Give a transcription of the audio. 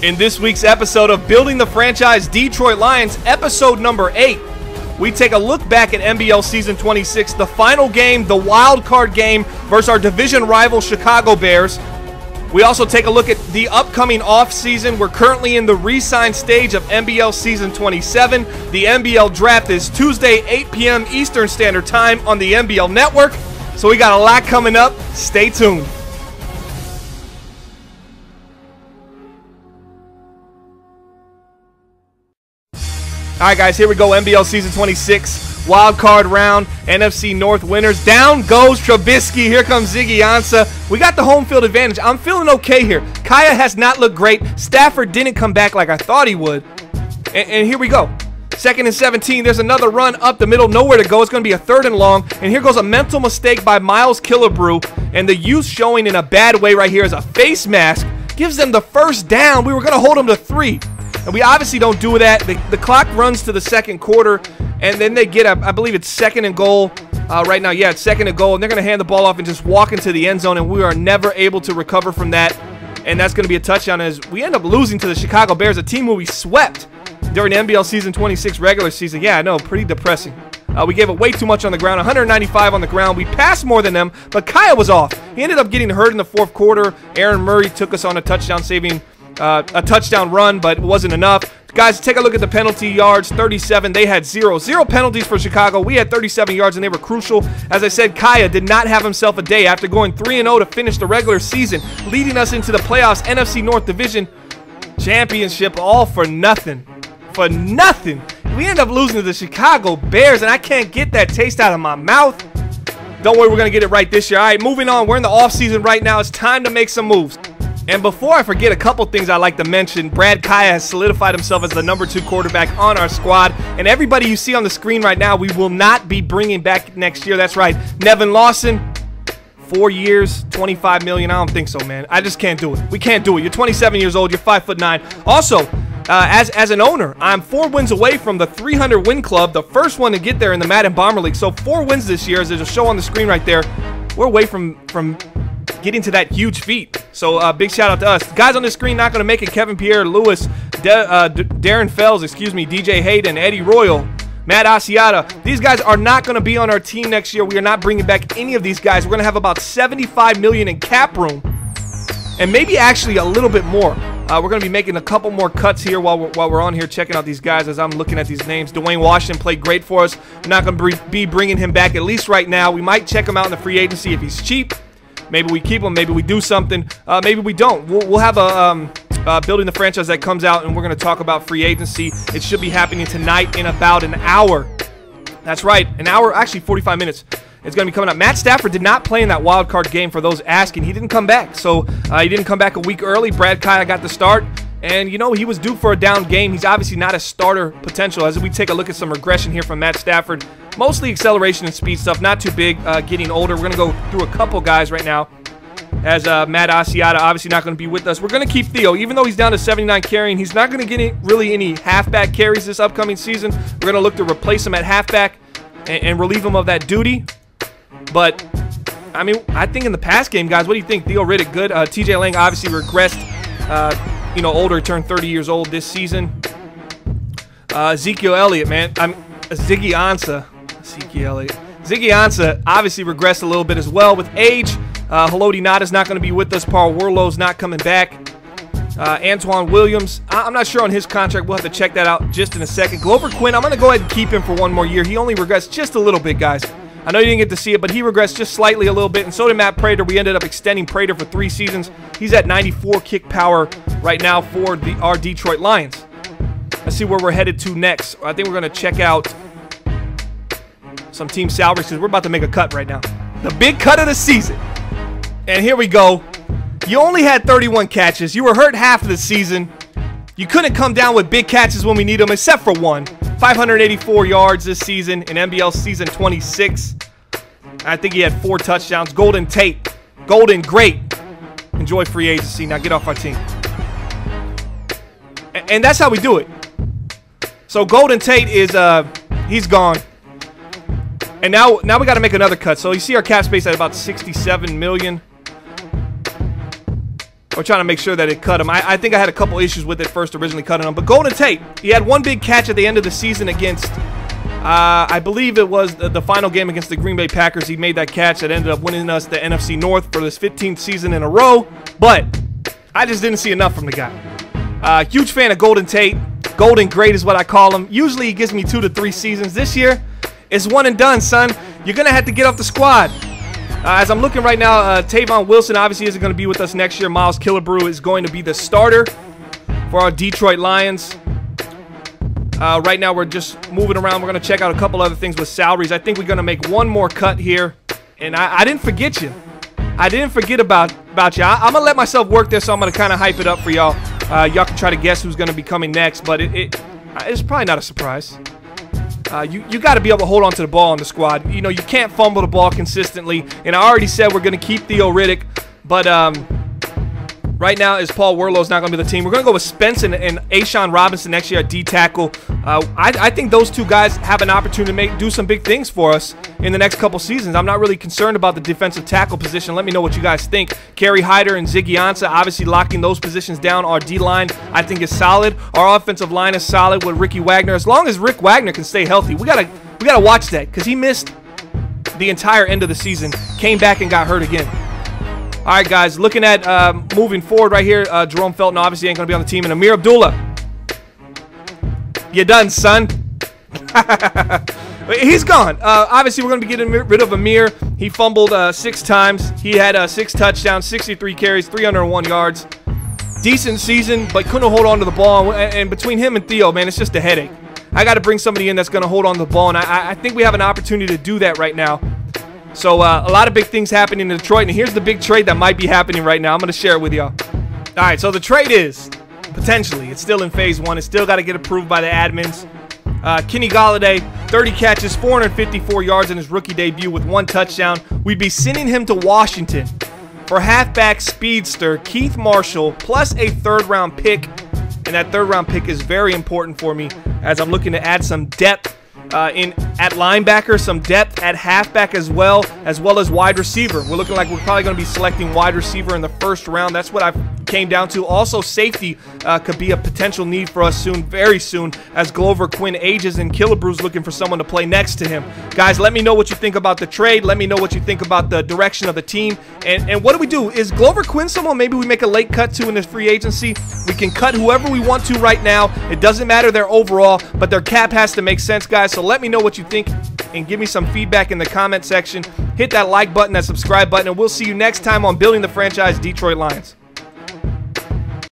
In this week's episode of Building the Franchise Detroit Lions, episode number 8, we take a look back at MBL Season 26, the final game, the wild card game versus our division rival Chicago Bears. We also take a look at the upcoming offseason. We're currently in the re-sign stage of MBL Season 27. The MBL Draft is Tuesday, 8 p.m. Eastern Standard Time on the MBL Network. So we got a lot coming up. Stay tuned. All right, guys, here we go. MBL Season 26, wild card round, NFC North winners. Down goes Trubisky. Here comes Ziggy Ansah. We got the home field advantage. I'm feeling okay here. Kaya has not looked great. Stafford didn't come back like I thought he would. And here we go. 2nd and 17. There's another run up the middle. Nowhere to go. It's going to be a 3rd and long. And here goes a mental mistake by Miles Killebrew. And the youth showing in a bad way right here is a face mask. Gives them the first down. We were going to hold them to 3. And we obviously don't do that. The clock runs to the second quarter, and then they get, I believe it's 2nd and goal right now. Yeah, it's 2nd and goal, and they're going to hand the ball off and just walk into the end zone, and we are never able to recover from that. And that's going to be a touchdown as we end up losing to the Chicago Bears, a team who we swept during the NBL Season 26 regular season. Yeah, I know, pretty depressing. We gave it way too much on the ground, 195 on the ground. We passed more than them, but Kaya was off. He ended up getting hurt in the 4th quarter. Aaron Murray took us on a touchdown-saving a touchdown run, but it wasn't enough. Guys, take a look at the penalty yards. 37. They had 0 penalties for Chicago. We had 37 yards, and they were crucial. As I said, Kaya did not have himself a day after going 3-0 to finish the regular season, leading us into the playoffs, NFC North Division Championship, all for nothing. For nothing. We end up losing to the Chicago Bears, and I can't get that taste out of my mouth. Don't worry, we're going to get it right this year. All right, moving on. We're in the offseason right now. It's time to make some moves. And before I forget, a couple things I'd like to mention. Brad Kaya has solidified himself as the number 2 quarterback on our squad. And everybody you see on the screen right now, we will not be bringing back next year. That's right. Nevin Lawson, 4 years, $25 million. I don't think so, man. I just can't do it. We can't do it. You're 27 years old. You're 5'9". Also, as an owner, I'm 4 wins away from the 300-win club, the first one to get there in the Madden Bomber League. So 4 wins this year, as there's a show on the screen right there. We're away from getting to that huge feat. So big shout out to us. Guys on the screen not going to make it: Kevin Pierre, Lewis, Darren Fells, DJ Hayden, Eddie Royal, Matt Asiata. These guys are not going to be on our team next year. We are not bringing back any of these guys. We're going to have about $75 million in cap room, and maybe actually a little bit more. We're going to be making a couple more cuts here while we're on here checking out these guys as I'm looking at these names. Dwayne Washington played great for us. We're not going to be bringing him back, at least right now. We might check him out in the free agency if he's cheap. Maybe we keep him. Maybe we do something. Maybe we don't. We'll have a Building the Franchise that comes out, and we're going to talk about free agency. It should be happening tonight in about an hour. That's right. An hour, actually 45 minutes. It's going to be coming up. Matt Stafford did not play in that wild card game for those asking. He didn't come back. So he didn't come back a week early. Brad Kaya got the start. And, you know, he was due for a down game. He's obviously not a starter potential. As we take a look at some regression here from Matt Stafford, mostly acceleration and speed stuff, not too big, getting older. We're going to go through a couple guys right now. As Matt Asiata, obviously not going to be with us. We're going to keep Theo. Even though he's down to 79 carrying, he's not going to get really any halfback carries this upcoming season. We're going to look to replace him at halfback and relieve him of that duty. But, I mean, I think in the pass game, guys, what do you think? Theo Riddick, good. TJ Lang obviously regressed. You know, older, turned 30 years old this season. Ezekiel Elliott, man. Ziggy Ansah. Ziggy Ansah obviously regressed a little bit as well with age. Haloti Nada's not going to be with us. Paul Warlow's not coming back. Antoine Williams, I'm not sure on his contract. We'll have to check that out just in a second. Glover Quinn, I'm going to go ahead and keep him for 1 more year. He only regressed just a little bit, guys. I know you didn't get to see it, but he regressed just slightly a little bit, and so did Matt Prater. We ended up extending Prater for 3 seasons. He's at 94 kick power right now for our Detroit Lions. Let's see where we're headed to next. I think we're going to check out some team salaries because we're about to make a cut right now. The big cut of the season. And here we go. You only had 31 catches. You were hurt half of the season. You couldn't come down with big catches when we need them, except for one. 584 yards this season in MBL Season 26. I think he had 4 touchdowns. Golden Tate. Golden, great. Enjoy free agency. Now get off our team. And that's how we do it. So Golden Tate is, he's gone. And now we got to make another cut. So you see our cap space at about $67 million. We're trying to make sure that it cut him. I think I had a couple issues with it first originally cutting him. But Golden Tate, he had one big catch at the end of the season against, I believe it was the final game against the Green Bay Packers. He made that catch that ended up winning us the NFC North for this 15th season in a row. But I just didn't see enough from the guy. Huge fan of Golden Tate. Golden Great is what I call him. Usually he gives me 2 to 3 seasons. This year, it's one and done, son. You're going to have to get off the squad. As I'm looking right now, Tavon Wilson obviously isn't going to be with us next year. Miles Killebrew is going to be the starter for our Detroit Lions. Right now, we're just moving around. We're going to check out a couple other things with salaries. I think we're going to make one more cut here. And I didn't forget you. I didn't forget about you. I'm going to let myself work this, so I'm going to kind of hype it up for y'all. Y'all can try to guess who's going to be coming next, but it's probably not a surprise. You got to be able to hold on to the ball on the squad. You know, you can't fumble the ball consistently. And I already said we're going to keep Theo Riddick, but right now is Paul Worlow's not going to be the team. We're going to go with Spence and Ashawn Robinson next year at D-tackle. I think those two guys have an opportunity to do some big things for us in the next couple seasons. I'm not really concerned about the defensive tackle position. Let me know what you guys think. Kerry Hyder and Ziggy Ansah, obviously locking those positions down. Our D-line, I think, is solid. Our offensive line is solid with Ricky Wagner. As long as Rick Wagner can stay healthy, we gotta watch that, because he missed the entire end of the season, came back and got hurt again. All right, guys, looking at moving forward right here, Jerome Felton obviously ain't going to be on the team, and Amir Abdullah. You done, son. He's gone. Obviously, we're going to be getting rid of Amir. He fumbled 6 times. He had 6 touchdowns, 63 carries, 301 yards. Decent season, but couldn't hold on to the ball. And between him and Theo, man, it's just a headache. I got to bring somebody in that's going to hold on to the ball, and I think we have an opportunity to do that right now. So a lot of big things happening in Detroit, and here's the big trade that might be happening right now. I'm going to share it with y'all. All right, so the trade is, potentially, it's still in phase 1. It's still got to get approved by the admins. Kenny Golladay, 30 catches, 454 yards in his rookie debut with 1 touchdown. We'd be sending him to Washington for halfback speedster Keith Marshall, plus a 3rd-round pick. And that 3rd-round pick is very important for me as I'm looking to add some depth at linebacker, some depth at halfback as well as wide receiver. We're looking like we're probably going to be selecting wide receiver in the 1st round. That's what I came down to. Also, safety could be a potential need for us soon, very soon, as Glover Quinn ages and Killebrew's looking for someone to play next to him. Guys, let me know what you think about the trade. Let me know what you think about the direction of the team. And what do we do? Is Glover Quinn someone maybe we make a late cut to in this free agency? We can cut whoever we want to right now. It doesn't matter their overall, but their cap has to make sense, guys. So let me know what you think and give me some feedback in the comment section. Hit that like button, that subscribe button, and we'll see you next time on Building the Franchise Detroit Lions.